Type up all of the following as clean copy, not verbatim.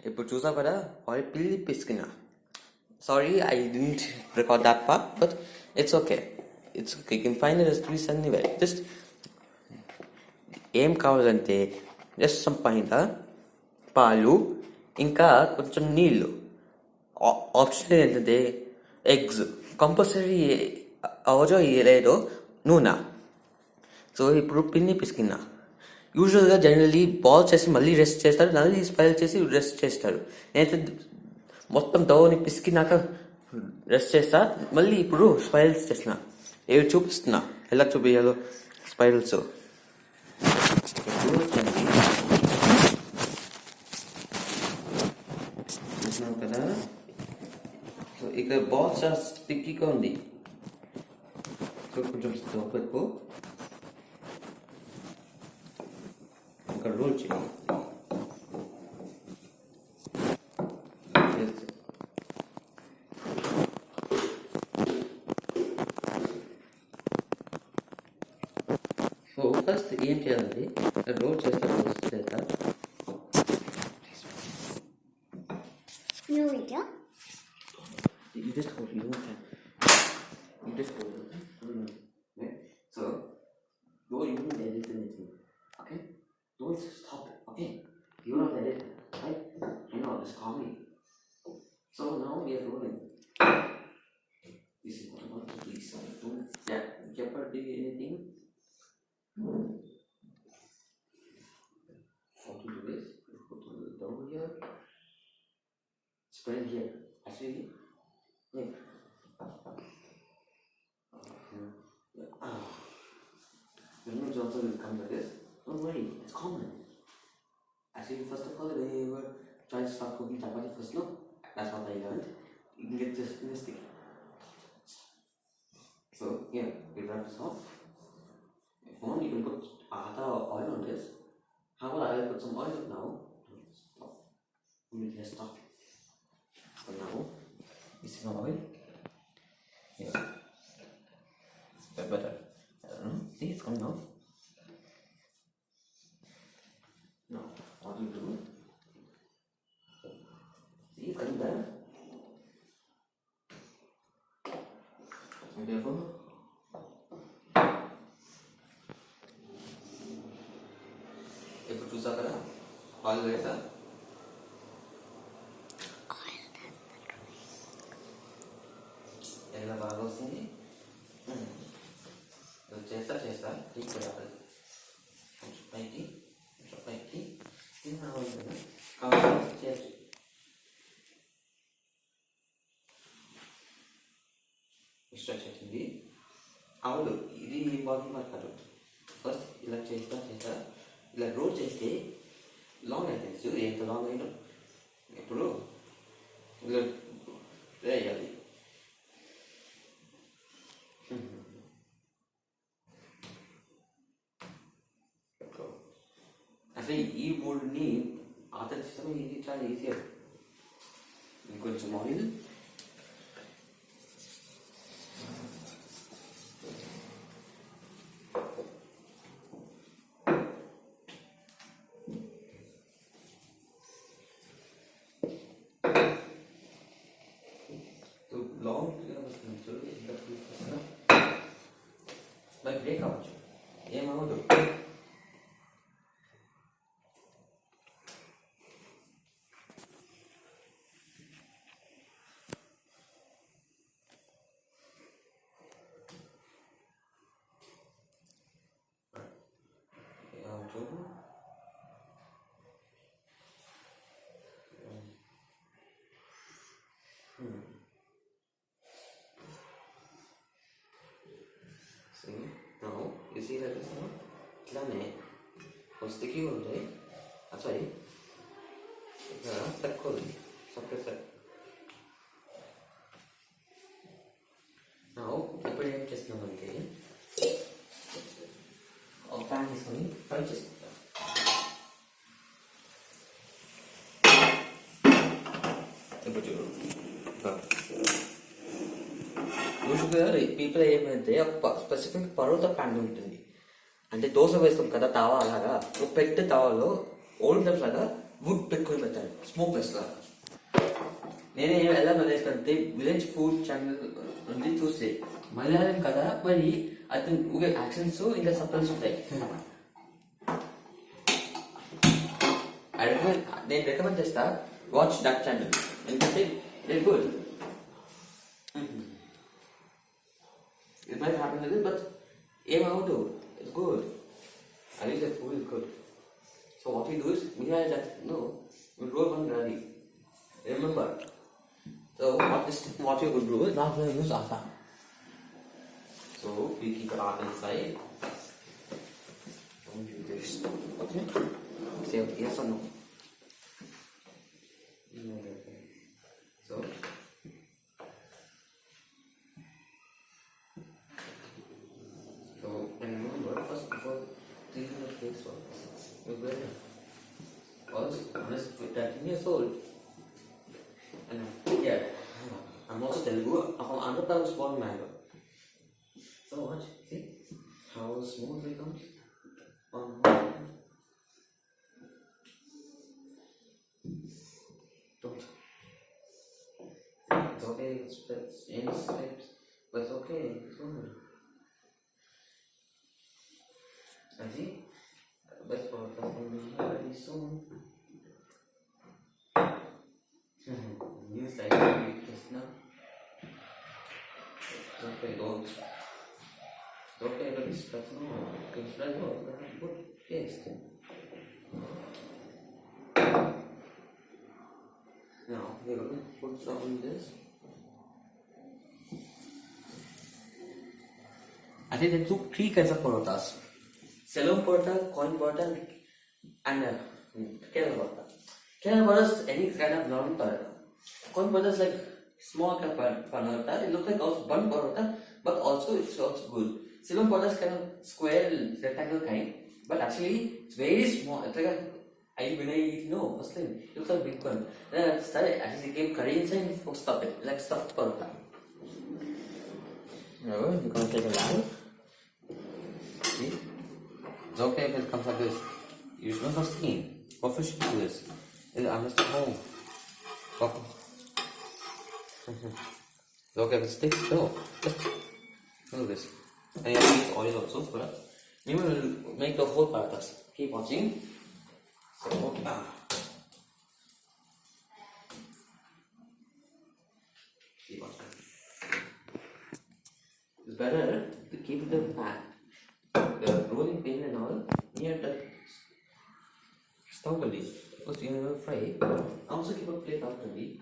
ఇప్పుడు చూసావు కదా ఆయిల్ పిల్లి పిసికిన. Sorry I didn't record that part, but it's okay. It's okay, you can find the recipes anywhere. Just ఏం కావాలంటే జస్ట్ సమ్ పైన పాలు, ఇంకా కొంచెం నీళ్ళు. ఆప్షన్ ఏంటంటే ఎగ్స్ కంపల్సరీ అవజో లేదో నూనె. సో ఇప్పుడు పిన్ని పిసికిన. యూజువల్గా జనరల్లీ బాల్ చేసి మళ్ళీ రెస్ట్ చేస్తారు, మళ్ళీ స్పైల్ చేసి రెస్ట్ చేస్తారు. నేనైతే మొత్తం డౌని పిసికినాక రెస్ట్ చేస్తా, మళ్ళీ ఇప్పుడు స్పైరల్స్ చేసిన. ఏవి చూపిస్తున్నా ఎలా చూపించాలో స్పైరల్స్. చూస్తున్నాం కదా, సో ఇక్కడ బాల్ చాలా స్టిక్కీగా ఉంది. సో కొంచెం స్టవ్ పెట్టుకో, ఇక్కడ రోల్ చేయాలి. సో ఫస్ట్ ఏం చేయాలంటే రోల్ చేస్తా. No video. You just hold. You don't. You just hold. Okay. So don't even edit anything. Okay. Don't stop it. Okay. You're not editing, right? You know this comedy. So now we are rolling. This is what I want to please. Don't jeopardy anything. How to do this? Put the dough here. Spread here. Actually, yeah. When your Johnson will come like this, don't worry, it's common. Actually, first of all, when you were trying to start cooking chapati first, no, that's what I learned. You can get this in a stick. So, yeah, we wrap this off. If you want, you can put oil on this. How about I put some oil now? Stop. Let's stop. So now, this is oil. Yeah. Better. See, it's coming off. Now, what do you do? See, it's coming there. Be careful. ఇప్పుడు చూసా కదా oil వేసా. ఎలా బాగా వస్తుంది. చేస్తా ఇప్పుడు కొంచెం పైకి చేసి స్ట్రెచ్ అవుతుంది. అవును, ఇది ఇంపార్టెంట్ మాట కాదు. ఫస్ట్ ఇలా చేస్తా ఇలా రోల్ చేస్తే లాంగ్ అవుతుంది. ఎంత లాంగ్ అయినా ఇప్పుడు ఇలా వేయాలి. అసలు ఈ మూడుని ఆచరించడం ఇది చాలా ఈజీ. ఇంకొంచెం ఆయిల్, లాంగ్ బై బ్రేక్ అవ్వచ్చు, ఏమవ్వదు. See, now you see that this now ఇట్లానే స్టిక్కీ ఉంటాయి. సారీ, ఇక్కడ తక్కువ సపరేట్ సార్. నా ఇప్పుడు ఏం చేస్తున్నామంటే ఒక ప్యాన్ తీసుకొని ఫ్రై చేసుకుంటాం. ఇప్పుడు చూడు, యూజువల్గా పీపుల్ ఏమైతే ఒక స్పెసిఫిక్ పరోటా ప్యాన్ ఉంటుంది. అంటే దోశ వేస్తాం కదా తావా, అలాగా ఒక పెద్ద తావాలో ఓల్డ్ టైప్ లాగా వుడ్ పెట్టుకొని పెట్టాలి, స్మోక్లెస్ లాగా. నేనే ఎలా వదిలేసుకుంటే విలేజ్ ఫుడ్ ఛానల్ ఉంది చూస్తే మలయాళం కదా, మరి అతను ఊగే యాక్షన్స్ ఇంకా సబ్టైటిల్స్ ఉంటాయి. నేను రికమెండ్ చేస్తా, వాచ్ దట్ ఛానల్, ఎందుకంటే it's good. It might happen like this, but ఏమవుతూ it's good. At least the food is good. So what we do is, we have that, no, we roll one radi. Remember. So what you could do is not going to use atta. So we keep our atta inside. Don't do this. Okay? Say yes or no. So and remember, first before taking the case for you better. Also, I'm just 13 years old. And yeah, I'm also Telugu. I'm Andhra Pradesh born mango. So watch, see how smooth it comes. Don't. It's okay. It's in steps, but it's okay. It's good. And see, the best part of the very soon. New side just now. It's okay, don't. It's okay, but it's no. It's like no, good taste. Now we're going to put some in this. I think there are three kinds of parottas. Ceylon parotta, coin parotta, and Kerala parotta. Kerala parotta is any kind of round parotta. Coin parotta is like small kind of parotta. It looks like also bun parotta, but also it's also good. Ceylon parotta is kind of square, rectangle kind, but actually it's very small. It's like first time it looks like a big bun. Then at the start, actually it came curry inside and stuff it, like stuffed parotta. Now you're going to take a lamb. See? It's okay if it comes like this. You should not steam. What fish do this? I'm just at home. It's okay if it sticks still. Just look at this. And you have to use oil also for that. We will make the whole parathas. Keep watching. So, keep watching. It's better to keep the pan, the rolling pin and all, near the stove only. Because you never fry. Also keep a plate out only.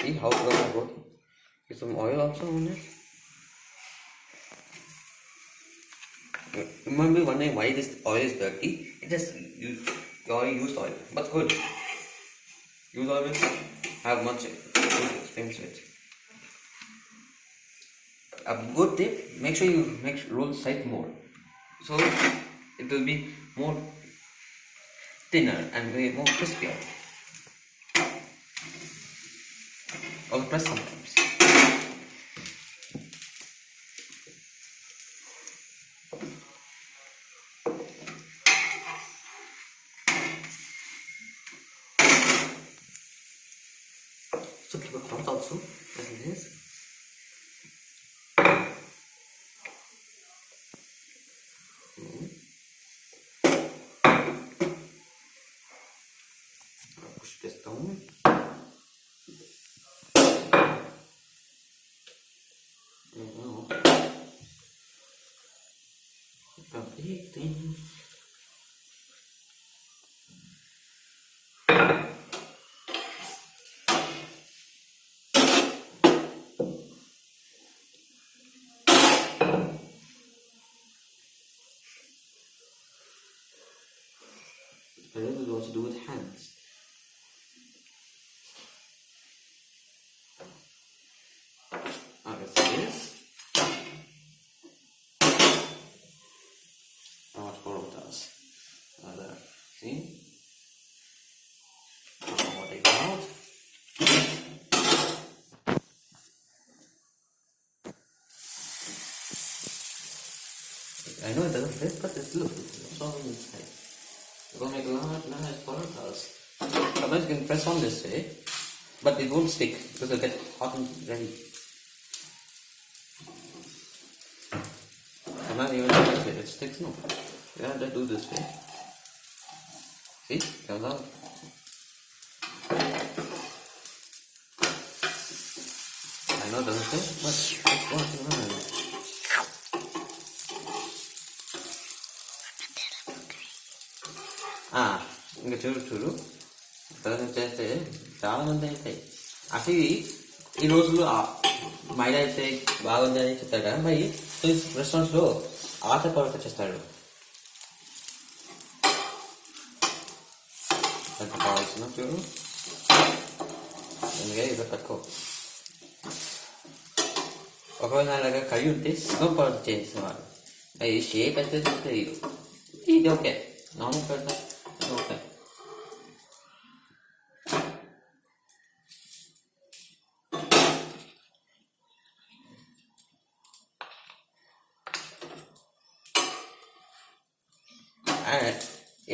See how it's going to go? Get some oil also on it. Remember one day why this oil is dirty? It just you already used oil, but good. Use oil will have much good experience with. A good tip: make sure you roll the side more, so it will be more thinner and more crispier. Or press sometimes. So keep a cloth also, as it is. Push this down. Everything. I don't know what to do with hands. Okay, so this. How much parotas are there? See? I'll take it out. I know it doesn't fit, but it's all inside. We're gonna make a nice parotas. Sometimes you can press on this way, but it won't stick because it'll get hot and ready. Sometimes even this way, it sticks, no. You have to do this way. See? Comes out. I know it doesn't fit, but it's working on. ఇంకా చూడు చేస్తే చాలా మంది అవుతాయి. అసలు ఈ రోజుల్లో మైదా అయితే బాగుంది అని చెప్తాడు కదా, మరి రెస్టారెంట్స్లో ఆట పరోటా చేస్తాడు. దానికి కావాల్సిన చూడు ఎందుకంటే ఇది తక్కువ. ఒకవేళ అలాగా కడిగి ఉంటే సగం పరోటా చేసేవాడు. అది షేప్ అయితే తెలియదు. ఇది ఓకే, నార్మల్ పరోటా ఓకే.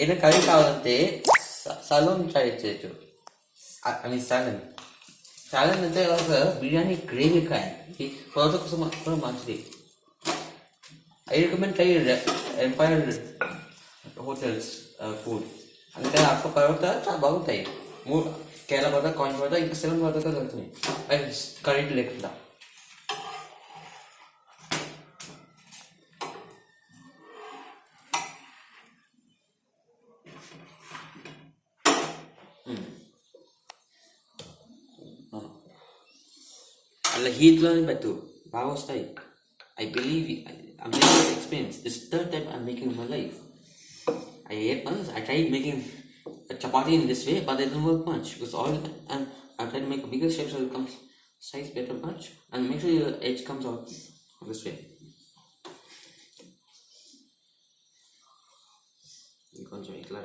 ఏదైనా కర్రీ కావాలంటే సలోన్ ట్రై చేయొచ్చు. I mean salan. సాలన్ అంటే ఒక బిర్యానీ గ్రేవీ కాయ పరోటా కోసం కూడా మంచిది. I recommend try Empire hotels food. అంటే అక్కడ పరోటా చాలా బాగుంటాయి. కేరళ పరోటా, కాయిన్ పరోటా, ఇంకా 7 పరోటా దొరుకుతున్నాయి కర్రీ లేకుండా. అలా హీట్లోనే పెట్టు, బాగా వస్తాయి. I believe I'm making experience. This is the third time I'm making in my life. I tried making a chapati in this way, but it didn't work much because oil, and I tried to make a bigger shape so it comes size better much, and make sure your edge comes out this way. కొంచెం ఇట్లా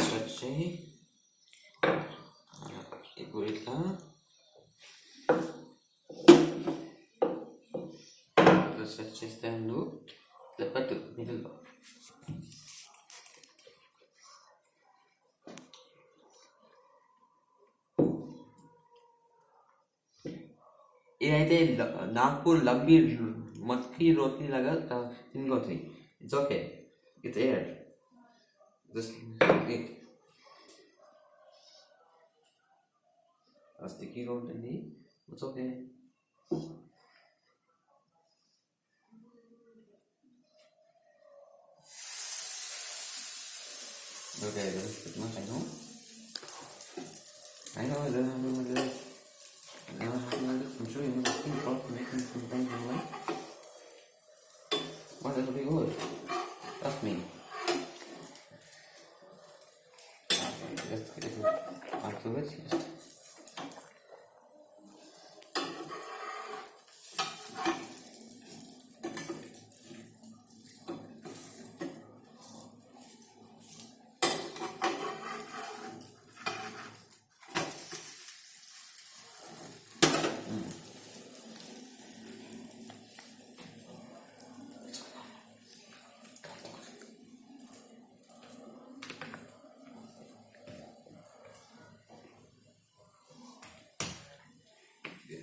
stretch చేయి, ఇప్పుడు ఇట్లా stretch చేస్తే నువ్వు ఇట్లా పెట్టు మిడిల్లో. ఇదైతే నాకు లంబీ మక్కి రోటీ లాగా తినగొచ్చింది. It's okay, it's air. స్టిక్కీగా ఉంటుంది. It's okay. Okay, that's pretty much I know. I know that I'm sure you know the about making sometimes in life. Well, that'll be good. Trust me. Just get it afterwards. Just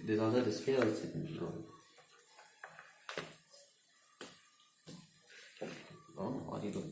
there's also display also in the room. Oh, what are you doing?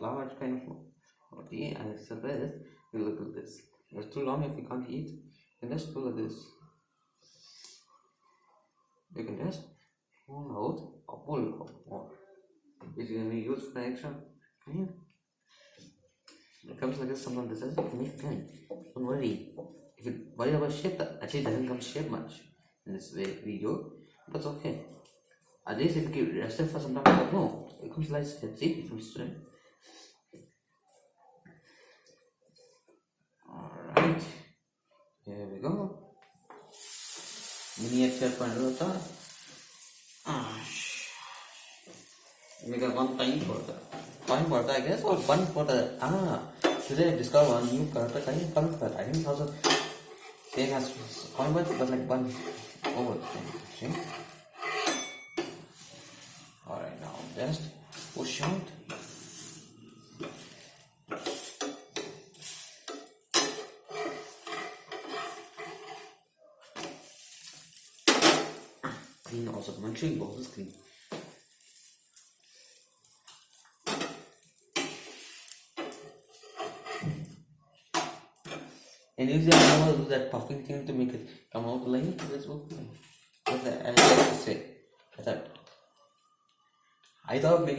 Large kind of roti, and it's the best. You look at this. It's too long if you can't eat. You can just pull at this. You can just pull out or pull out more. It's going to be used for the extra. It comes like this, sometimes this is make again. Don't worry. If you worry about shape, that actually doesn't come shape much in this video. That's okay. At least if you rest it for some time, like, no, it comes like see, it comes straight. Alright. Here we go. Miniature parotta. We got one time parotta. Time parotta, I guess, or one parotta. Today I discovered one new parotta kind of parotta. I think also same as coin but like one over thing. Alright, now just push out. Clean also, make sure your bowl is clean. And usually I want to do that puffing thing to make it come out like this. What I like to say. I thought I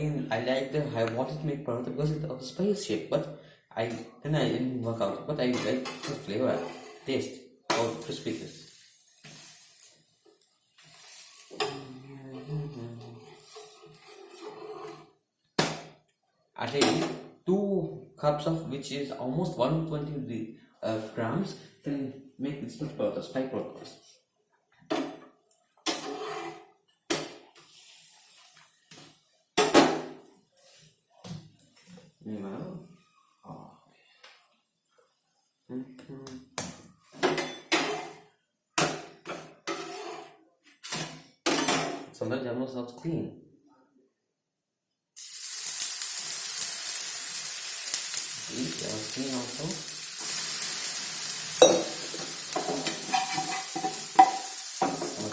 wanted to make parotta because of the spice shape, but I didn't work out. But I like the flavor, taste, how crispy it is. I take 2 cups of which is almost 120 grams can make this much parotta, spike parottas. Sometimes almost not clean. See, clean also.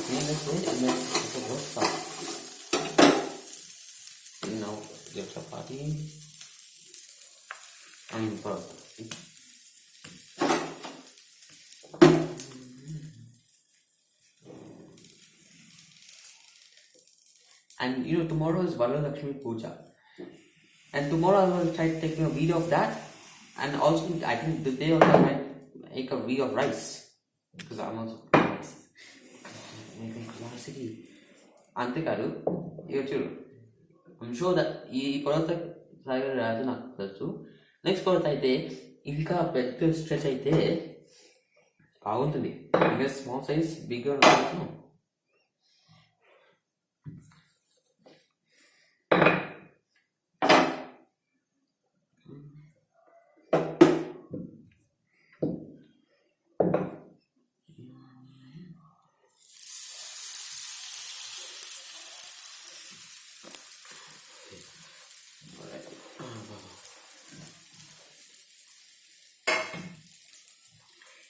Clean this way and then it will work fine. Clean out your chapati and parotta. And tomorrow is Varalakshmi Puja. And tomorrow I will try taking a video of that. And also, I think the day also I might make a video of rice. Because I'm also cooking rice. Making curiosity. Ante Kadu, I'm sure that ఈ పొరత సాగర్ రాజు నాకు తెలుసు. Next పొరత అయితే ఇంకా పెద్ద stretch అయితే బాగుంటుంది. Because small size bigger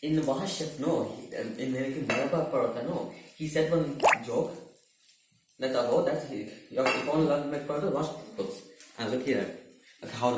in the Maha chef, in making parotta, he said one joke that about that if you want to learn to make parotta, wash clothes and look here at how